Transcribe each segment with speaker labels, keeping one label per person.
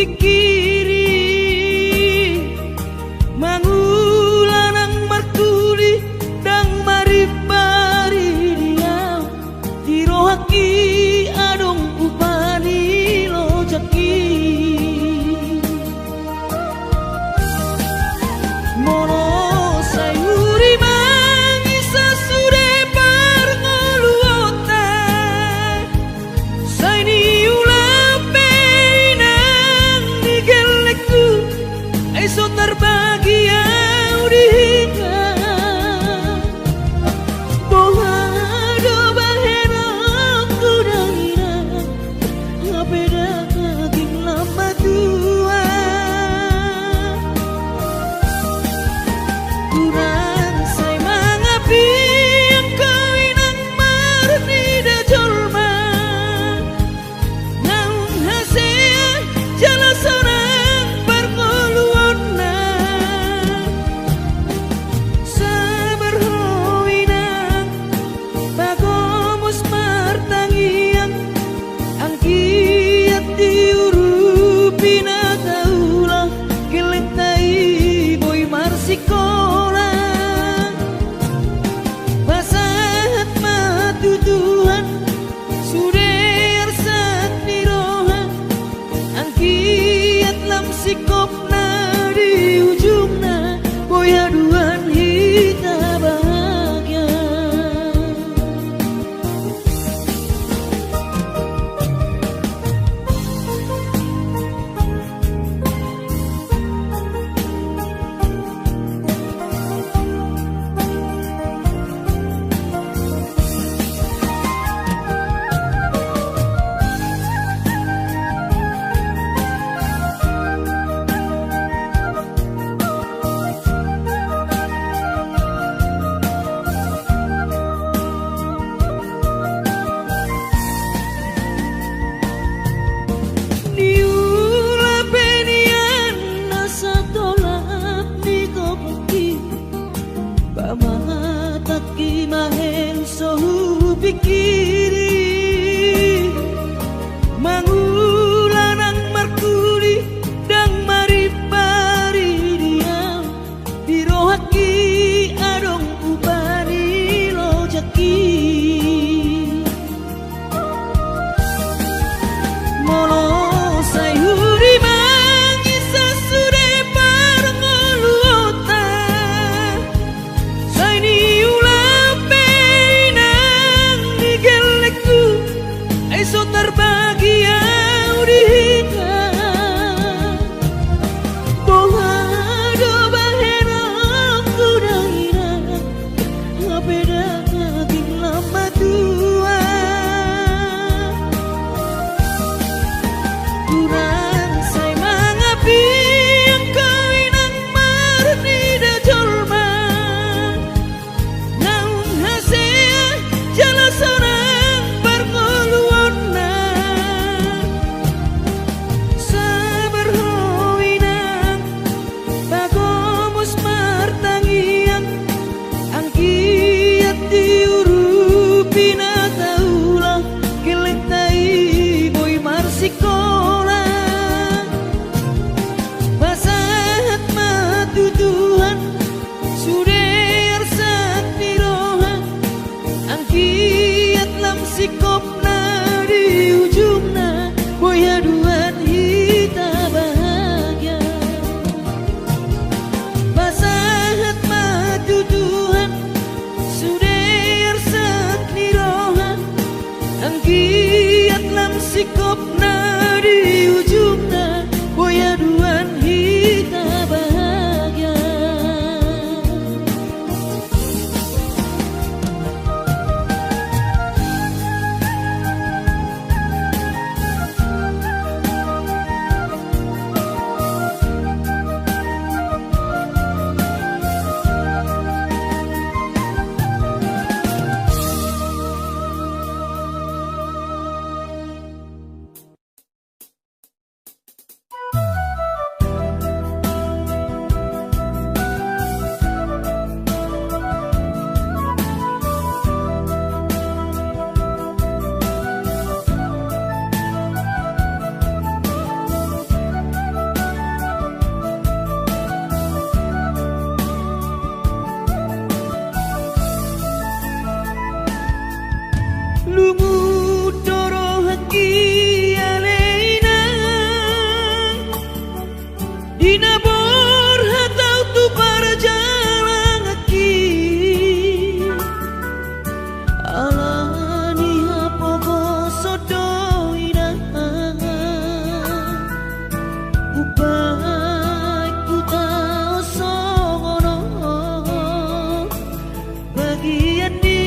Speaker 1: pikiri mangulanang martuli dang maribari dia tirohaki adong upani lojaki mono sayuri mangisa sure parngoluota saini ulape nang nigelekku eso terbahagia udika bohado bahera kudangina ngapeda kaging lama tua kurang say mangapi ang kawinang marni da jolma naung hasea jala sorang parngoluon na sabar hoinang bagomos martangiang ang kiat diurupi na kaulah gelentai boy marsikola basahat matutuhan suder sat niroha ang kiat lam sikop na di ujung na boy haduan hita bahagia dinabur hatau tu perjalanan kaki alani hapogo sodoina upai ku tau songono bagian di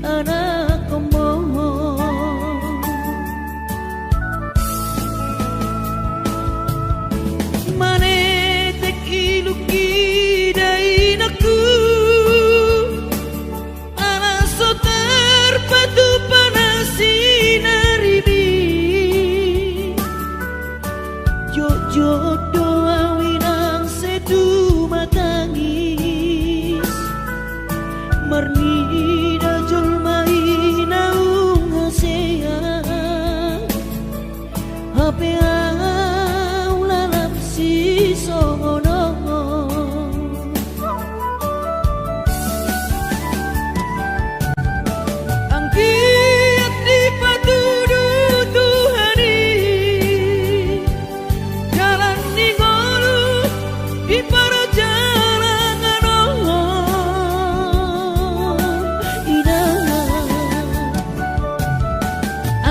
Speaker 1: anak komo manetek iluki dainaku alaso terpadu panasinaribi jodoh awinang sedu matangis mernida julmai naung hasea hape au lalap si sono angkiat di patudu Tuhani jalan ningolu di perjalanan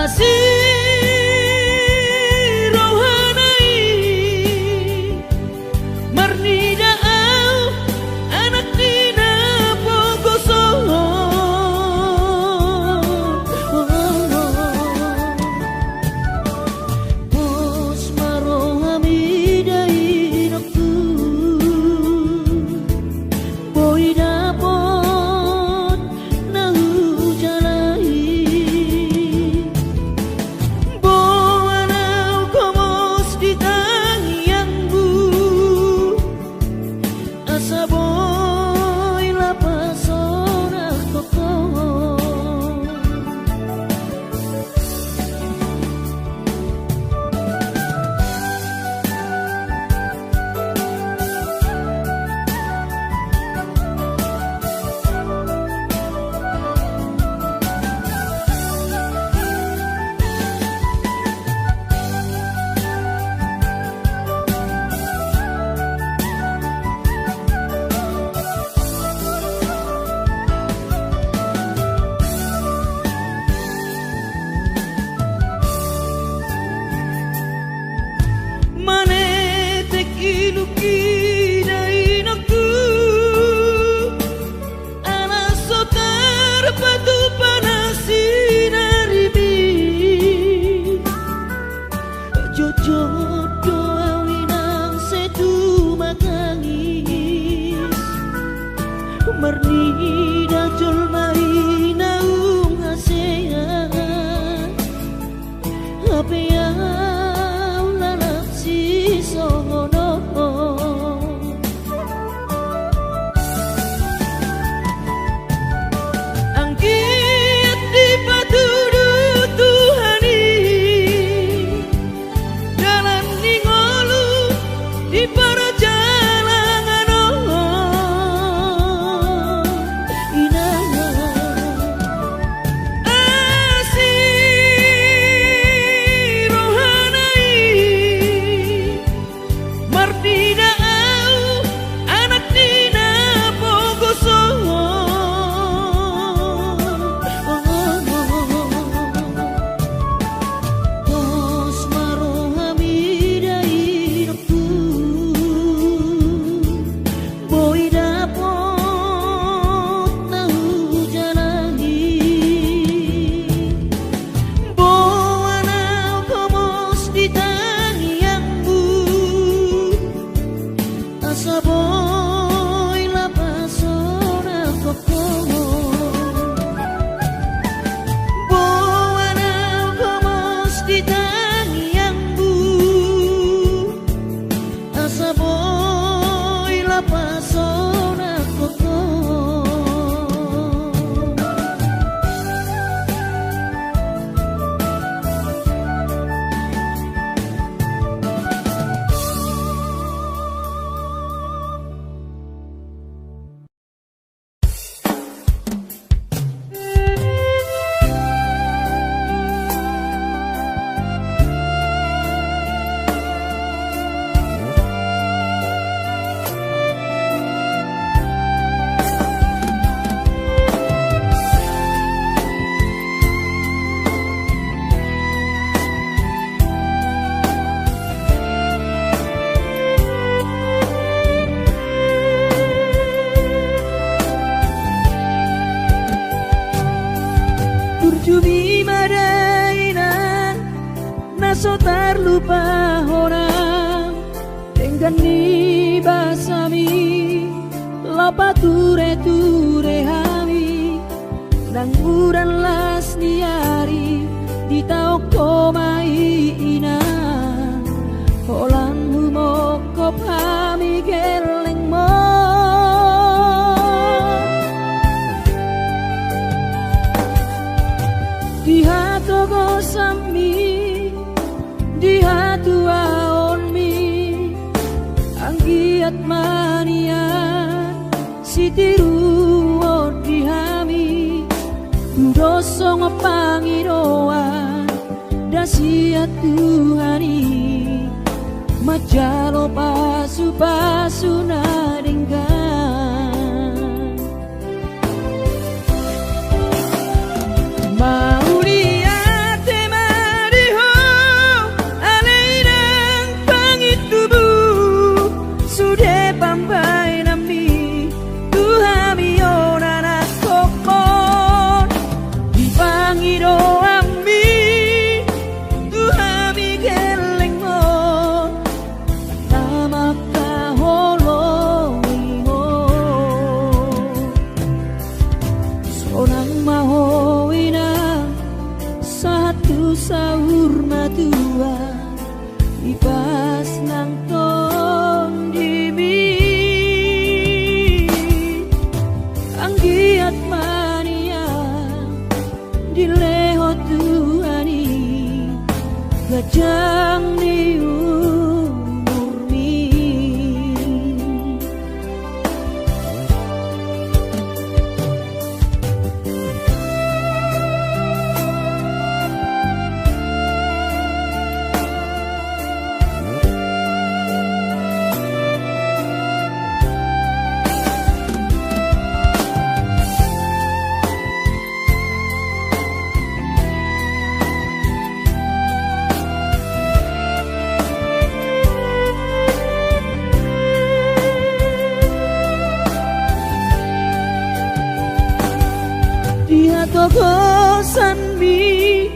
Speaker 1: asih rohanai marnida au anak dina pogoso bos marohami dainokku boy dapot nahu jalai boanau komos di tangiangku asa boy lapasona koko manetek iluki dainaku alaso terpadu panasinaribi jodoh awinang sedu matangis mernida julmai naung hasea hape au lalap si sono angkiat di patudu Tuhani jalan ningolu di perjalanan
Speaker 2: gani basami lopa ture hami nang uran las niari di tau komai ina holan humoko pami geleng mo di hatu go sami di hatu aonmi anggiat manian sitiru odihami doso ngopangiroan dasiat Tuhani majalo pasu naringgan mauliate mariho alairang pangitubu sude pambai nami Tuhami onana kokon dipangiro ami Tuhami geleng mo namaka holoingo sonang mahowina satu sahur matua ibas nang tondimi anggiat mania dileho Tuhani gajang ni umurmi dia toko sanmi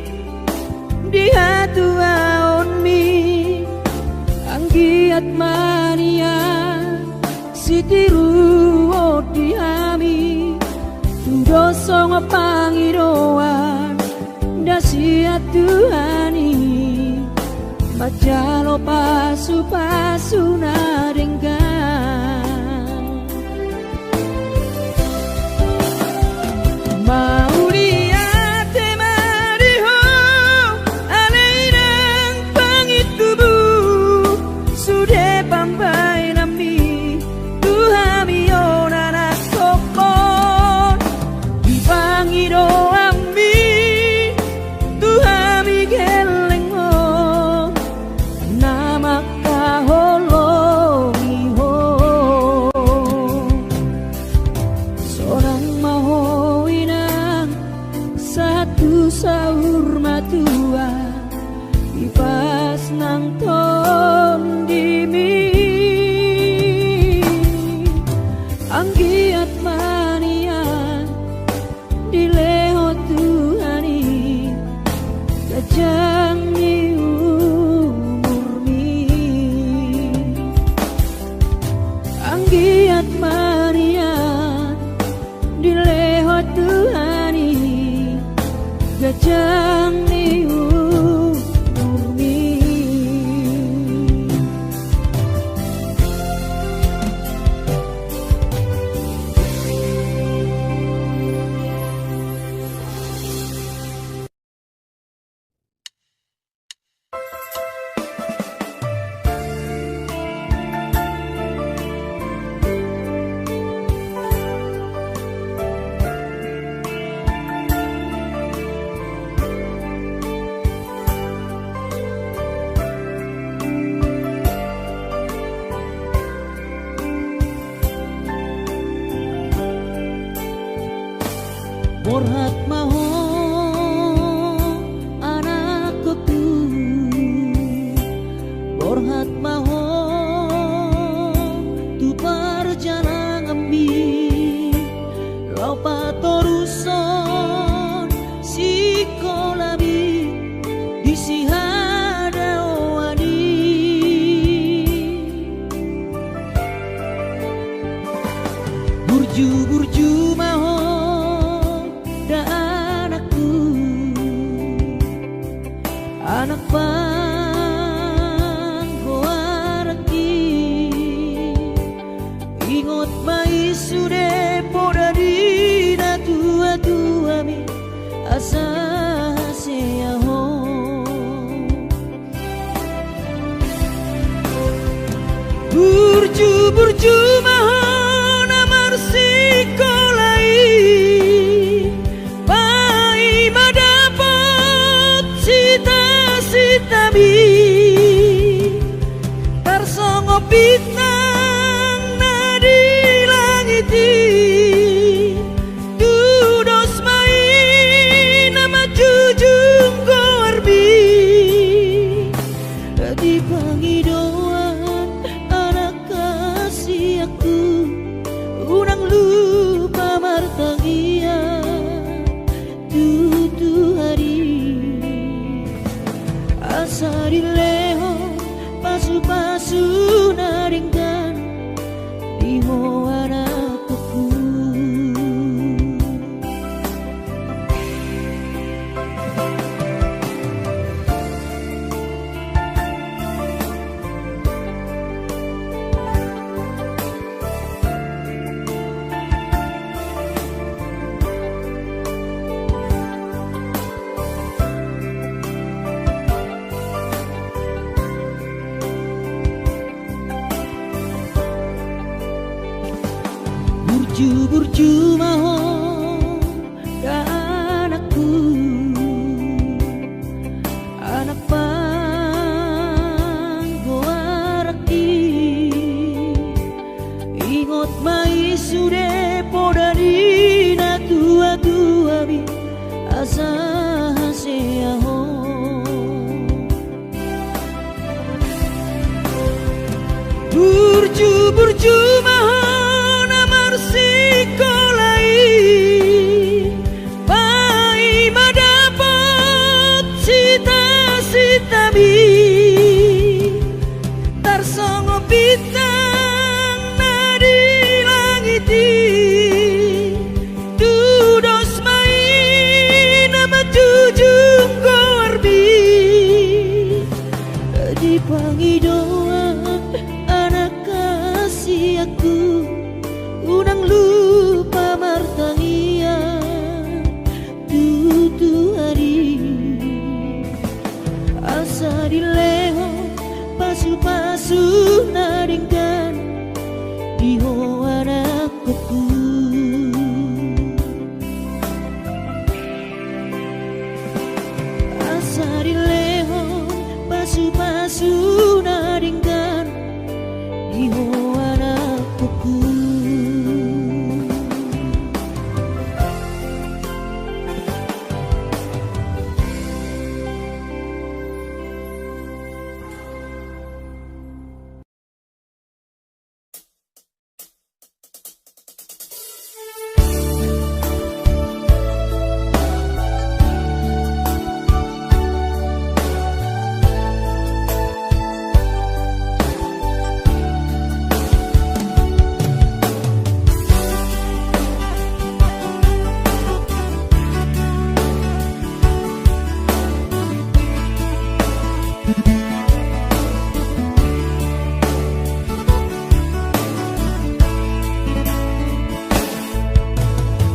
Speaker 2: dia tua onmi anggiat mania sitiru odihami doso ngopangiroan dasiat Tuhani majalo pasu naringgan mauliate mariho alairang pangitubu sude pambai nami Tuhami onana kokon dipangiro ami Tuhami geleng mo namaka holoiho sonang mahowinang satu sahur matua ibas nang tondimi anggiat manian dileho Tuhani gajang ni umurmi anggiat manian dileho Tuhani gajang ni umurmi Borhat maho anakku borhat maho tu parjana ngambi lopa toruson sikolabi disihada wadi
Speaker 1: bintang na di langit tudos mai nama jujung gorbi
Speaker 2: di pangidauan anak kasih aku unang lupa martagia tutu hari asari leho pasu-pasu naringkan di moana kuku burju mahon ka anakku anak panggoaraki ingot mai sude podari na tua bi asa haseaho burju mahon bintang na di langit tudos mai nama jujung gorbi di pangidauan anak kasih aku unang lupa martagia tutu hari asa di leho pasu-pasu naringkan di hoana kuku asari leho pasu-pasu naringkan di hoana kuku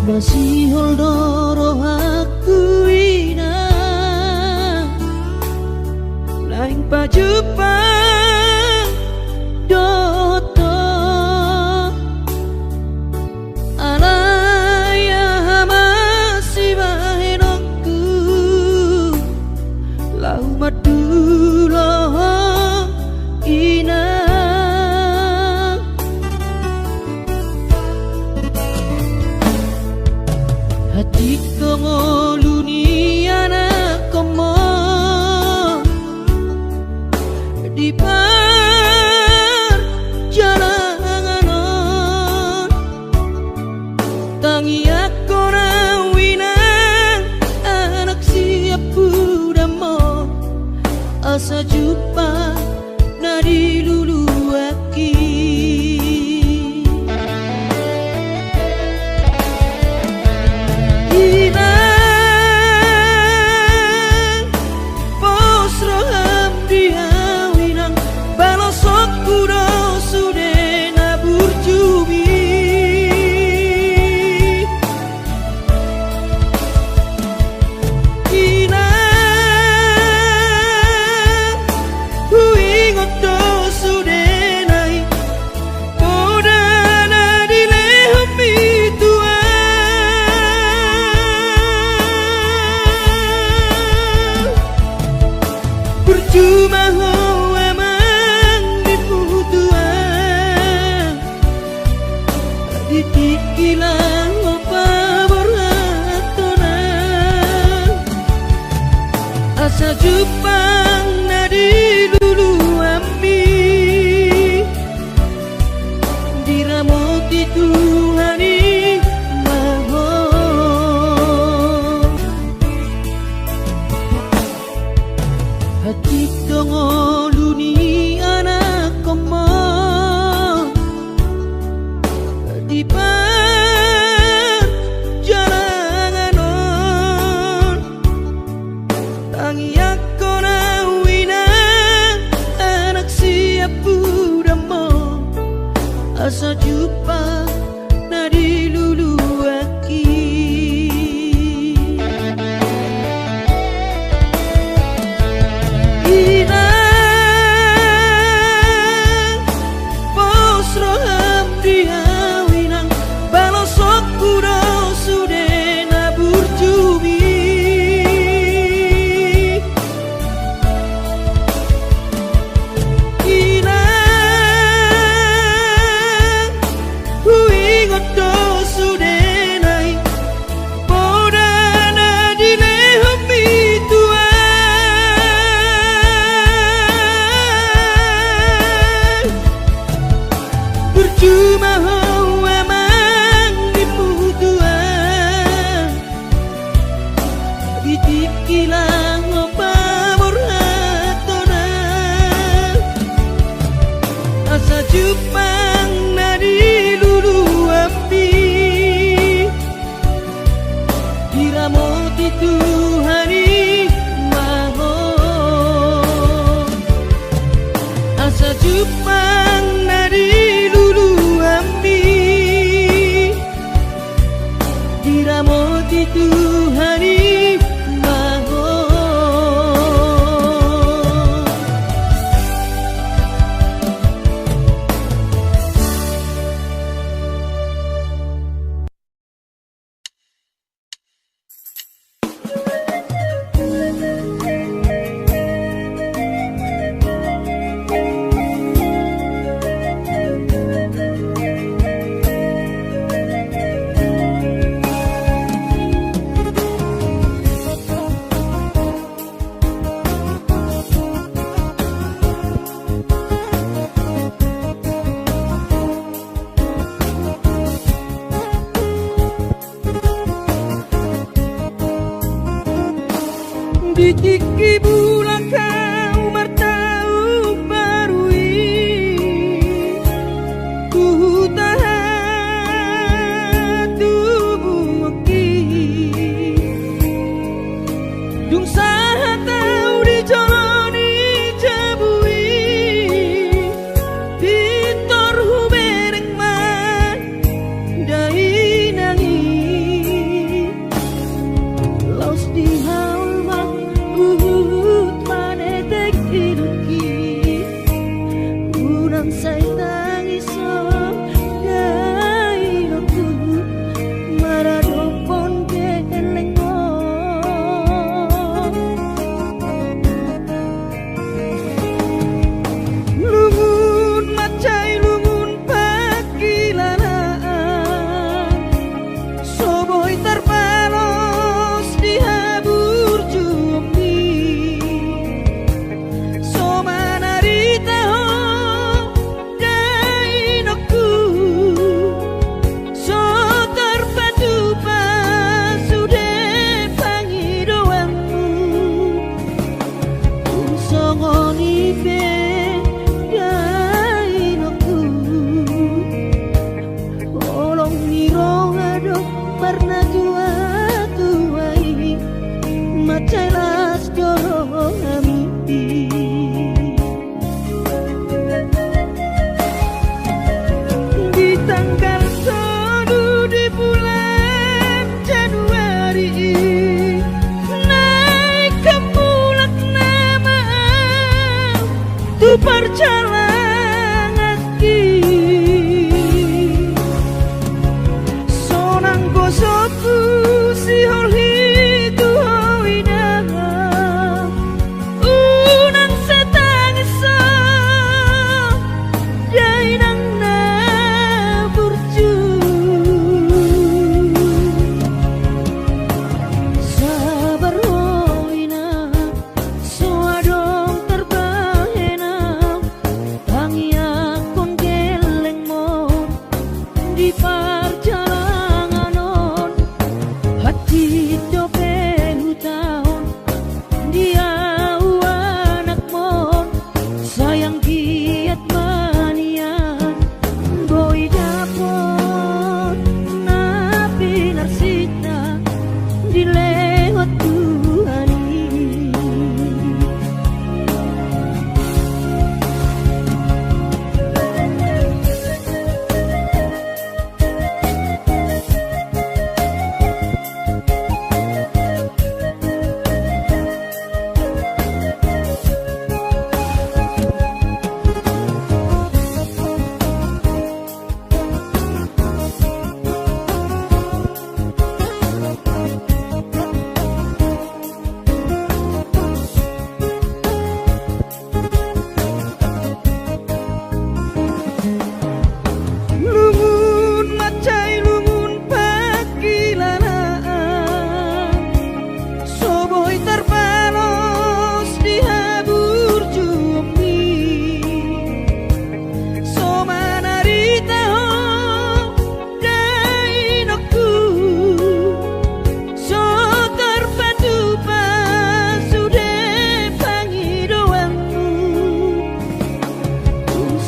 Speaker 2: masih holdoro aku ina laing pajupang doto alaya masih bahenokku lau madulo ina hati kongo luniana komo di perjalanan tangi aku winang anak siap budamo asa jumpa nadi lulu aki asa jumpa nadi lulu aki ina posro hamdiawinang balosok kuro sudena burjumi Cuma hawa mangimu tuan Ditikilang pamor hatona Asa jupang nadi lulu api Diramoti Tuhani maho Asa jupang nadi diramoti Tuhani maho Ditiki bulan kau bertahu barui Ku tahan tubuh ki Dung sahat tau dicoloni jabui Ditor hubereng man dai nangi Laus dihaul manetek iluki unang saitang iso gainoku maradopon kelengo lumun macai lumun pakilanaan soboy terpalos dihabur jumi Macelas dorong amiti di tanggal 1 di bulan Januari naik ke mulak nama tu perjalanan ki sonang gosoku si holhi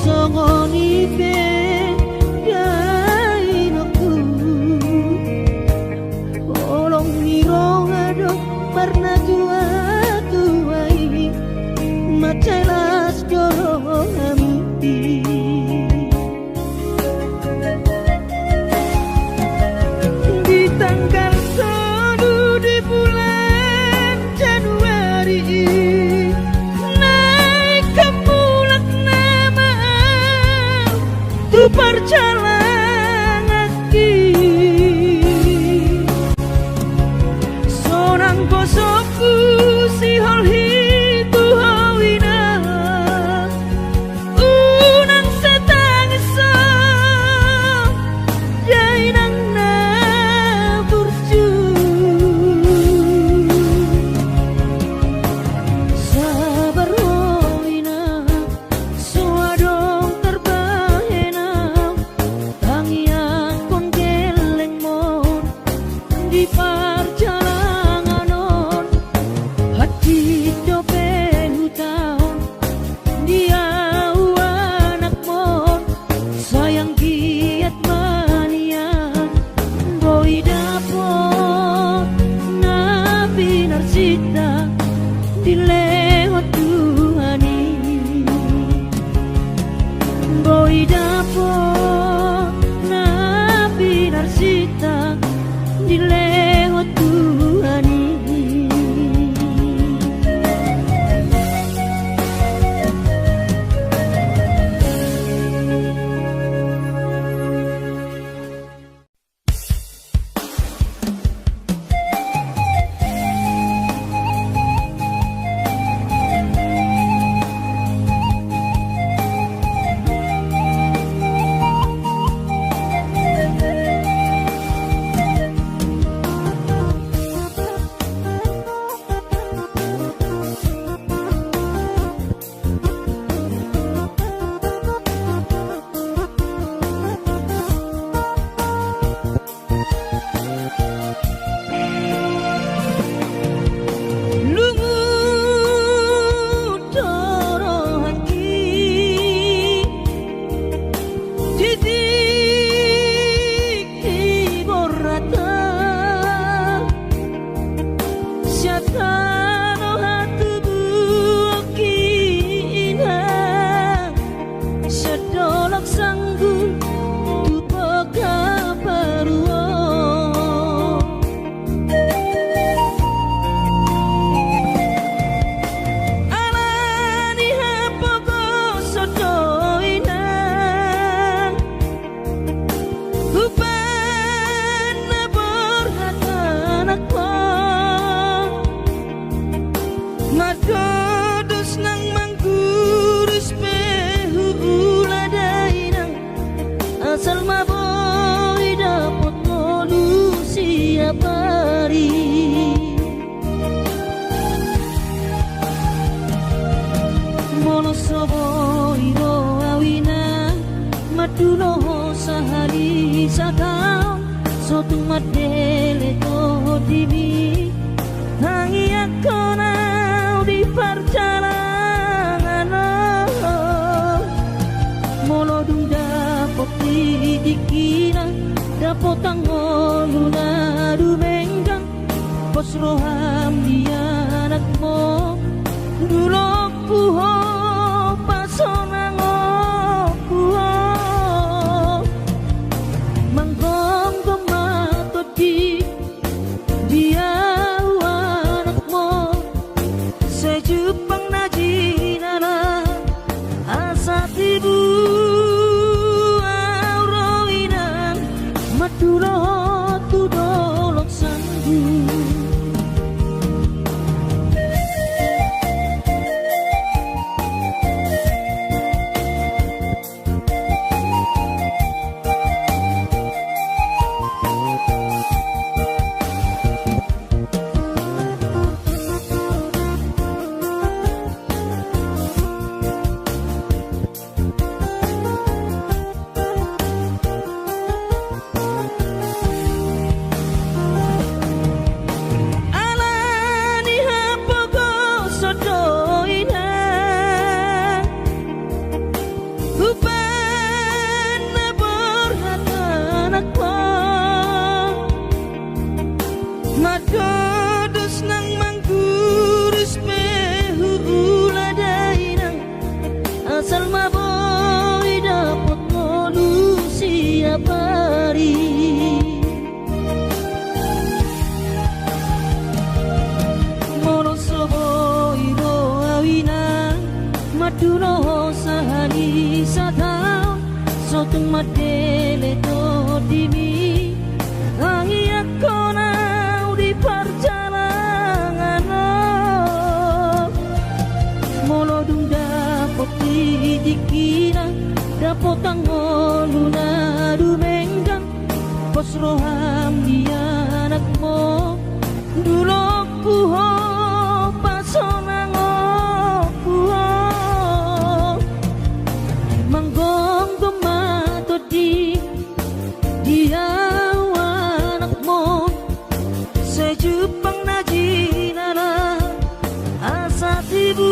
Speaker 2: songonipe yainoku olong nirong adok warna tua-tuai macelas dorong amiti di tanggal 1 di bulan Januari naik ke mulak nama tu perjalanan aki sonang kosoku si holhi tu hawina unang setangisa jainang na burju sabar hawina suadong terbahena tangian kon geleng mon di perjalanan hati dope hutang dia anak mon sayang giat manian boy dapot nabi narsita dilewat Tuhani boy dapot nabi narsita dilewat Tuhani Madodos nang mangguris pehula dainang asal maboy dapot tolu siap hari mono soboy ro awina maduno sahari sakam sotung madele to dimi hangi akona di perjalanan molodung dapot dikira dapot tangoluna dumenggang pos roham dianak mo dulok puho pasonango puho manggong gemato di dia anak mo sejupang najinana asa tibu aurawinan madulo tudolok sanggu Upana berhatanak Madodos nang mangguris pehu uladainang asal maboy dapat ngolu siap hari mono soboy do awinang maduno sahani satao sotung madele to dimi angi akona di perjalanan molodung dapat dikira dapat tangoluna dumenggang pos roham dia anakmu dulu kuho pasonang kuho manggong gemato di dia anakmu sejupang najinana asa tibu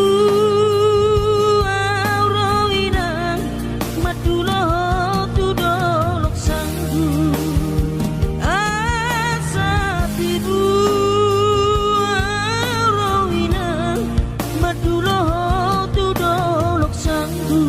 Speaker 2: auroinang madulo tudolok sanggu asa tibu auroinang madulo tudolok sanggu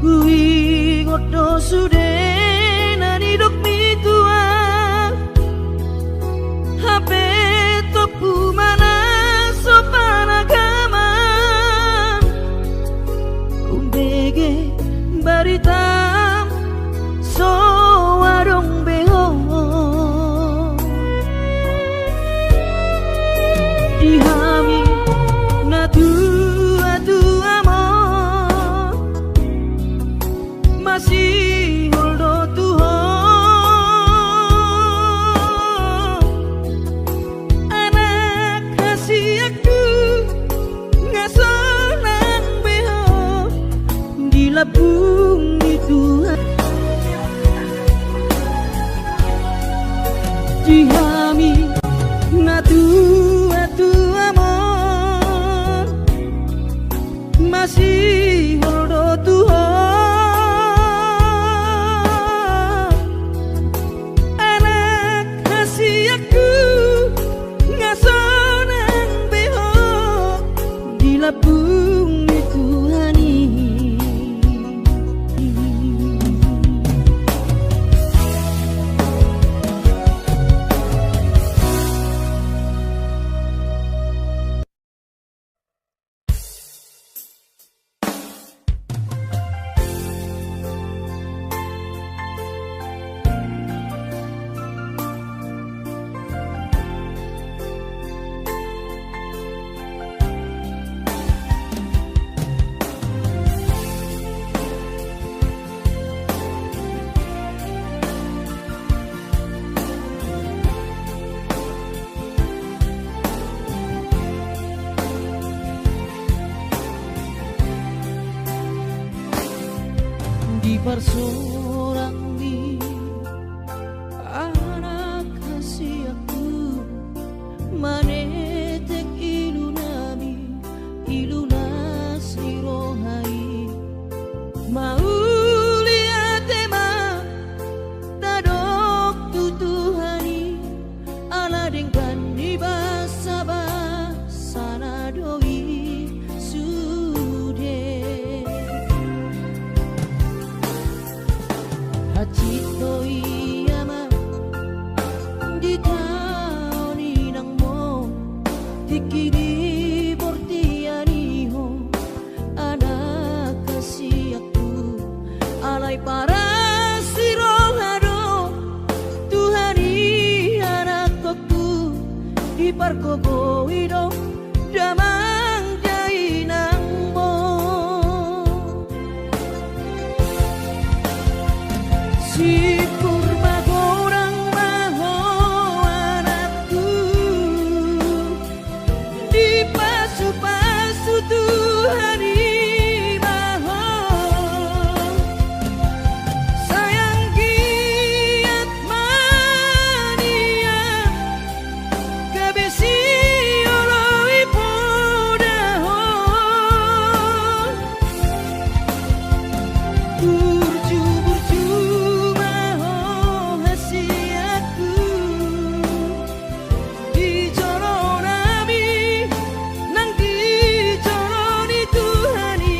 Speaker 2: Kui ngoto sude nani dok mi tua Hape topu mana sopan agama Umbege baritam so warong beho Dihami natu masih holdo tuho anak kasih aku ngasonan beho di labung itu dihami ngatu atu amor masih holdo tuho labung Tuhani di persorangan di anak kasih aku manetek ilunami ilunas irohai mau lihat tema tadok tutuhani ala dengkan di basa sana doi sude dikini bortianiho anak kasih aku alay para sirohado Tuhani anak aku di parkogo hidup damang jainang mo si kurma gorang maho anakku di pasu-pasu Tuhani maho sayang giat mania kabisi oloi podaho burju-burju maho hasiatku di joronami nang di joroni Tuhani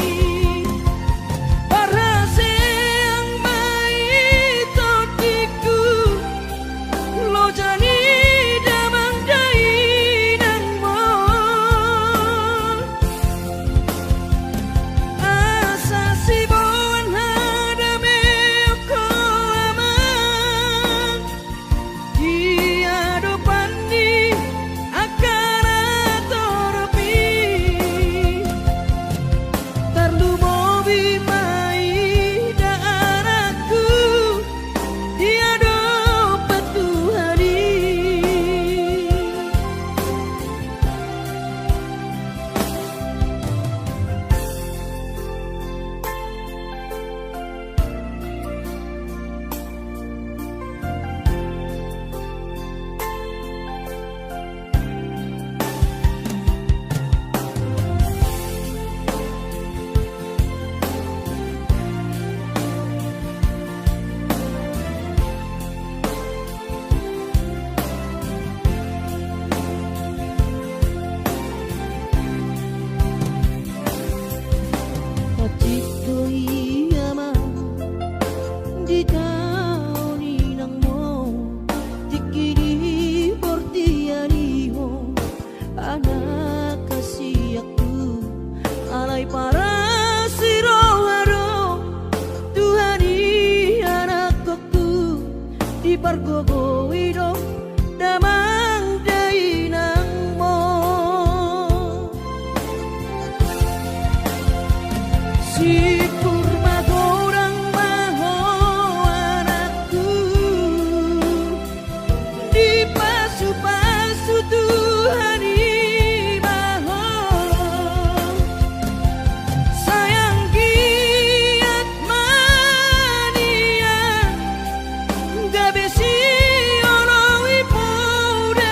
Speaker 2: parase ang maitotiku lo jani damang dainang mo asa sibon hadame ko amang dia dopani akan atoropi tarlu mobi mai daaraku dia dopat Tuhani Patito iyama di taoni nang mo dikini bortianiho anak kasih aku alay para siroharo Tuhani anak aku di pargogo hidup damang dainang mo si kurma gorang maho anakku di pasu-pasu Tuhani maho sayang giat mania gabesi oloi poda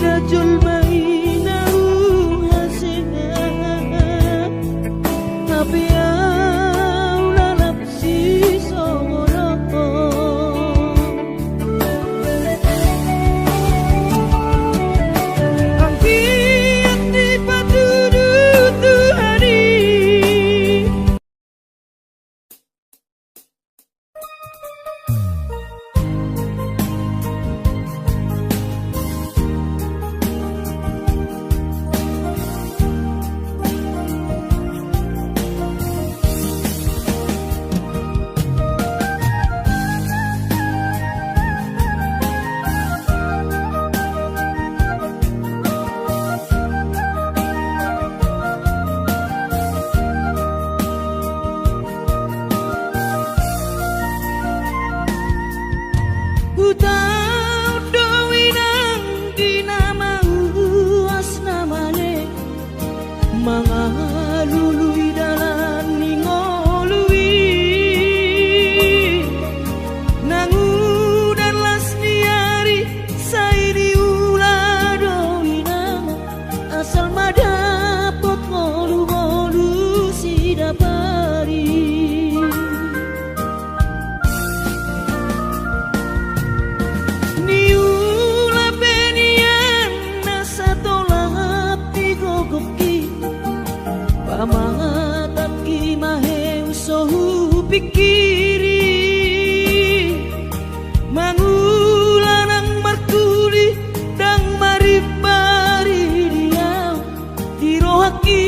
Speaker 2: rajul mainau hasengan tapi au lalap si songoro angki ati patudu Tuhani Utau dowinang dinamau asnamane mangalului dalan ningolui nangudan lasniari sairi ula dowinang asal madapot ngolu-ngolu sidapari pamataki mahe usohu pikiri mangulanang markuli dang maribari dia dirohaki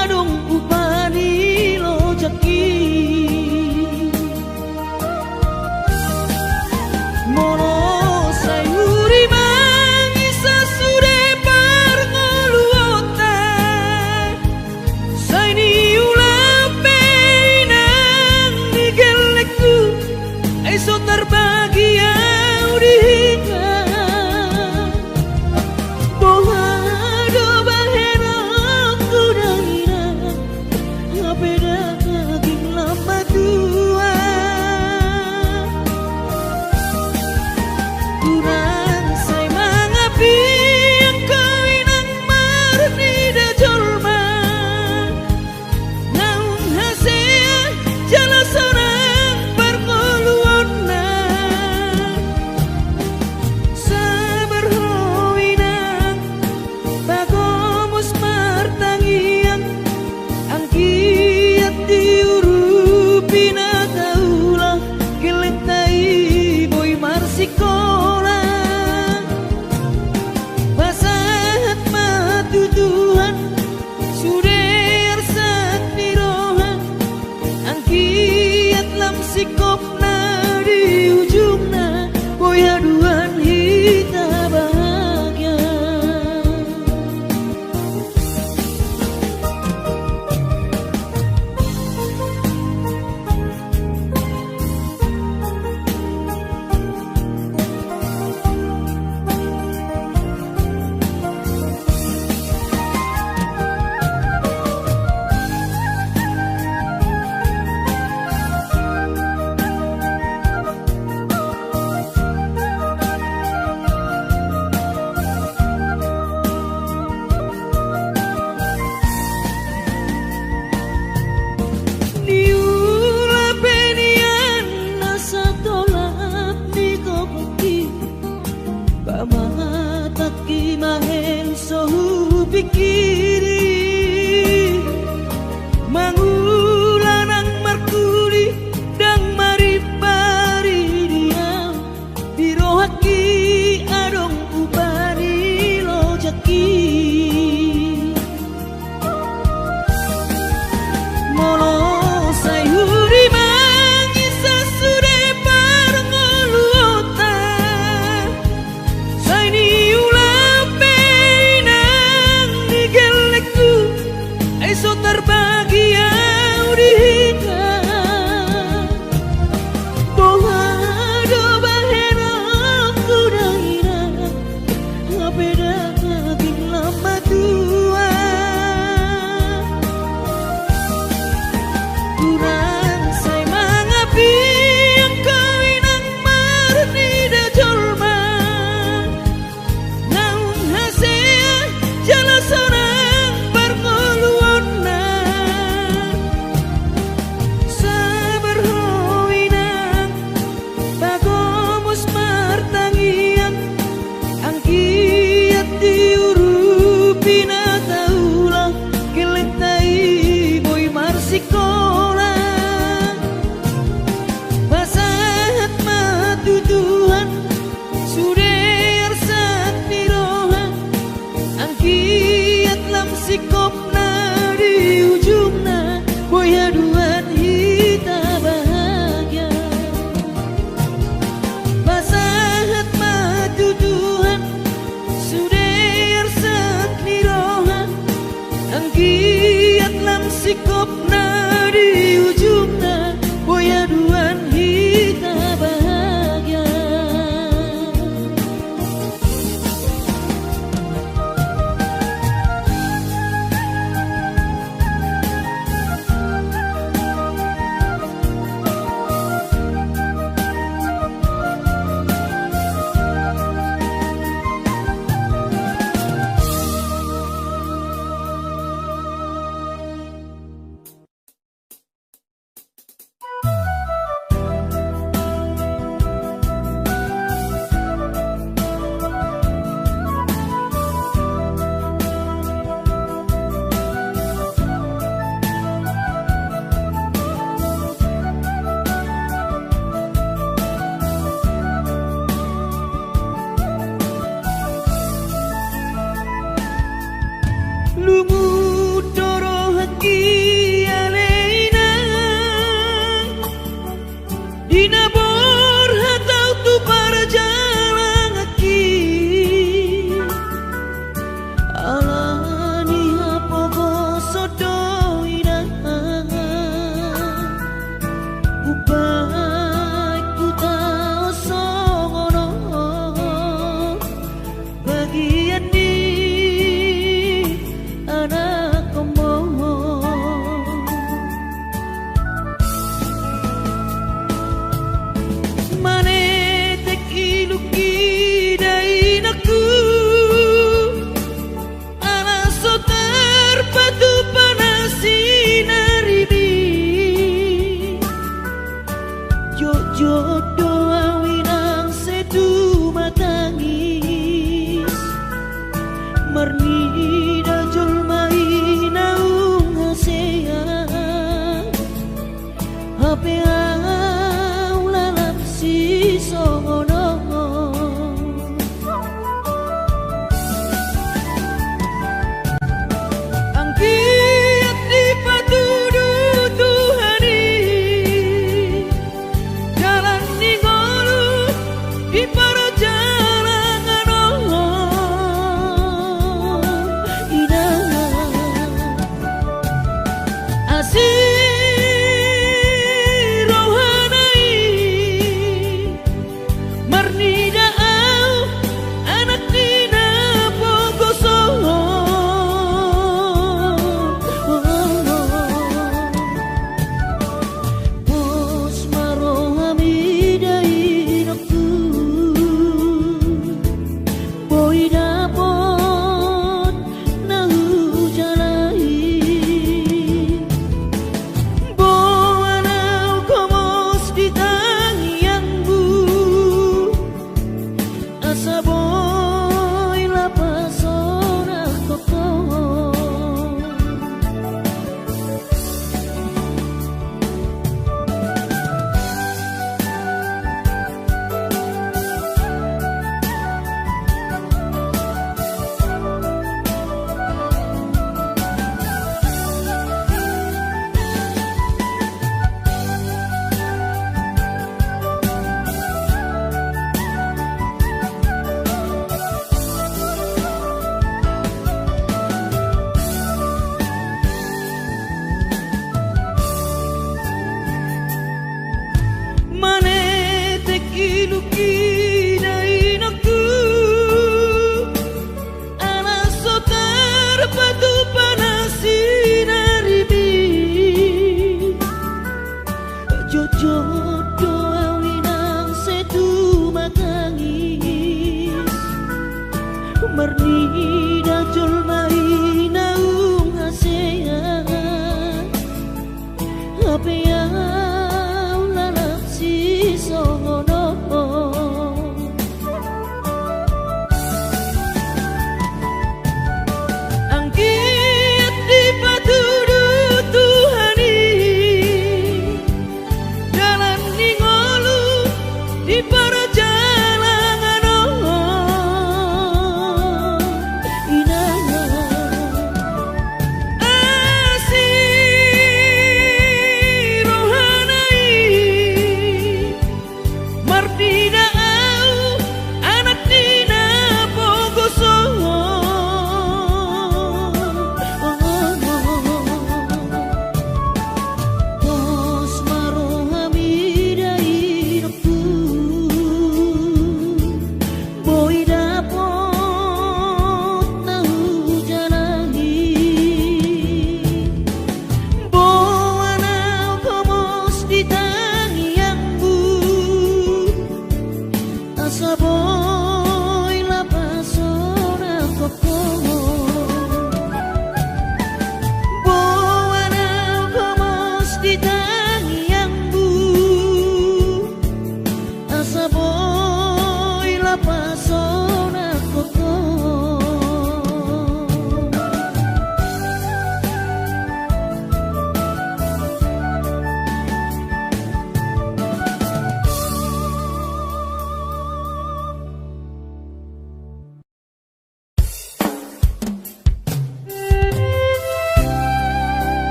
Speaker 2: adong upani lojaki mono sayuri mangisa sude parngoluota saini ulape nang digelekku esok terbahagia udihika bohado baherokku dangina ngapeda daging lama tua kurang say mangapi ang kawinang marni da jolma naung hasea jala sorang parngoluon na sabar howinang bagomos martangiang ang kiat diurupi na taulang kilentai boy marsikola basahat matutuhan suder sat nirohan ang kiat lam sikop na di ujung na boy haduan hita bahagia niula penian nasa tolak ni kokoki pamataki mahen sohu pikiri mangulanang markuli dang maribari dia dirohaki adong upani lojaki mono sayuri mangisa sude parngoluota saini ulape nang digelekku esok terbahagia udihika bohado baherokku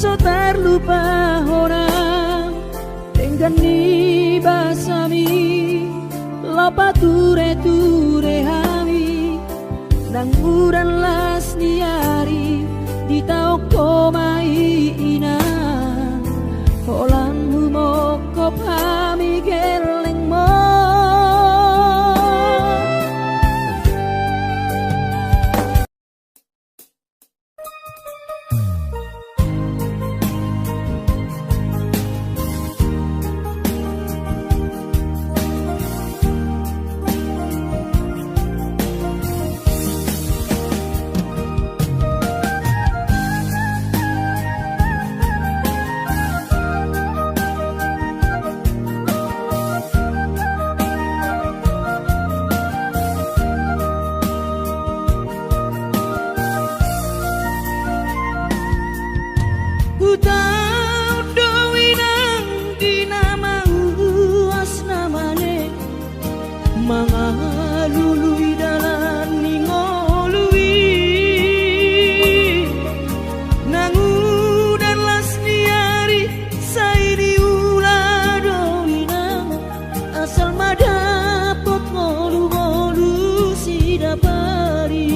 Speaker 2: so terlupa orang dengan ni basami lopa ture hami nang uran las niari di tau komai ina holang humokop hami geleng mo mangalului dalan ningolui nangudan las niari sairi ulado inang asal madapot ngolu-ngolu sidapari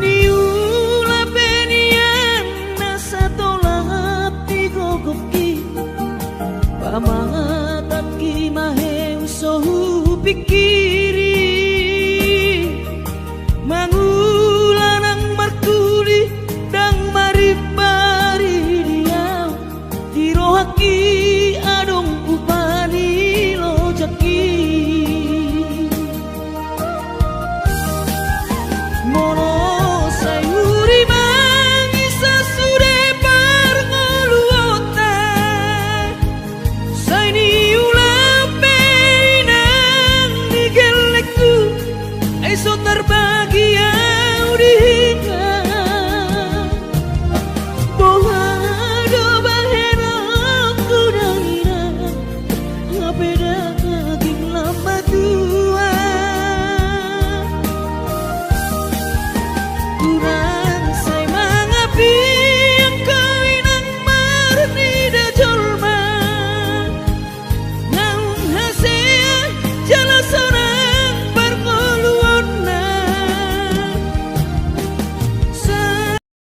Speaker 2: niula penian nasa tolap di gogo
Speaker 1: iki